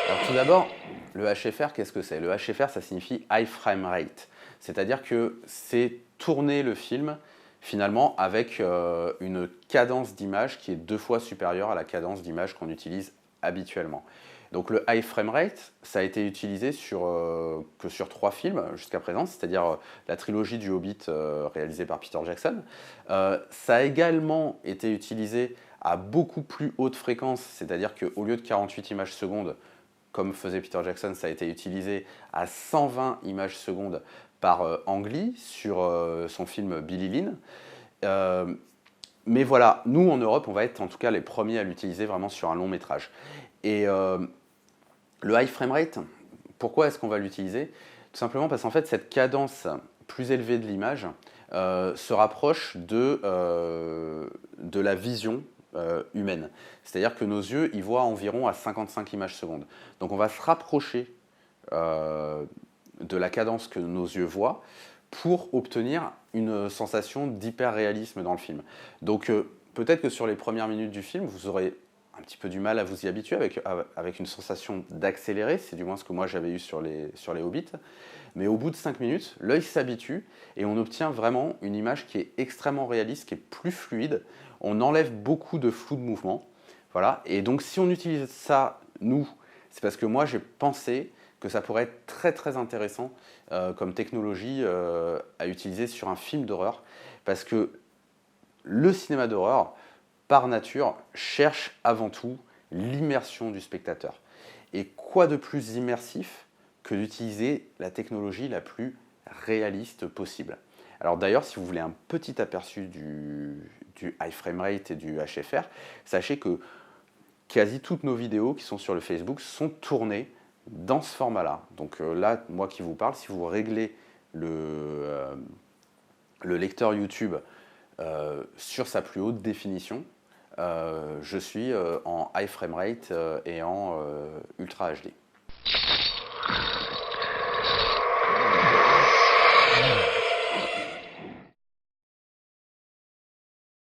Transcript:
Alors tout d'abord, le HFR, qu'est-ce que c'est? Le HFR, ça signifie High Frame Rate. C'est-à-dire que c'est tourner le film finalement avec une cadence d'image qui est 2 fois supérieure à la cadence d'image qu'on utilise habituellement. Donc le high frame rate, ça a été utilisé que sur 3 films jusqu'à présent, c'est-à-dire la trilogie du Hobbit réalisée par Peter Jackson. Ça a également été utilisé à beaucoup plus haute fréquence, c'est-à-dire qu'au lieu de 48 images secondes, comme faisait Peter Jackson, ça a été utilisé à 120 images secondes par Ang Lee sur son film Billy Lynn. Euh, mais voilà, nous en Europe, on va être en tout cas les premiers à l'utiliser vraiment sur un long métrage. Et le high frame rate, pourquoi est-ce qu'on va l'utiliser? Tout simplement parce qu'en fait, cette cadence plus élevée de l'image se rapproche de la vision humaine. C'est-à-dire que nos yeux, ils voient environ à 55 images secondes. Donc on va se rapprocher de la cadence que nos yeux voient pour obtenir une sensation d'hyper-réalisme dans le film. Donc peut-être que sur les premières minutes du film, vous aurez un petit peu du mal à vous y habituer avec une sensation d'accélérer, c'est du moins ce que moi j'avais eu sur les Hobbits. Mais au bout de 5 minutes, l'œil s'habitue et on obtient vraiment une image qui est extrêmement réaliste, qui est plus fluide. On enlève beaucoup de flou de mouvement. Voilà. Et donc si on utilise ça, nous, c'est parce que moi j'ai pensé que ça pourrait être très très intéressant comme technologie à utiliser sur un film d'horreur. Parce que le cinéma d'horreur, par nature, cherche avant tout l'immersion du spectateur. Et quoi de plus immersif que d'utiliser la technologie la plus réaliste possible. Alors d'ailleurs, si vous voulez un petit aperçu du high frame rate et du HFR, sachez que quasi toutes nos vidéos qui sont sur le Facebook sont tournées dans ce format-là. Donc là, moi qui vous parle, si vous réglez le lecteur YouTube sur sa plus haute définition, je suis en high frame rate et en ultra HD.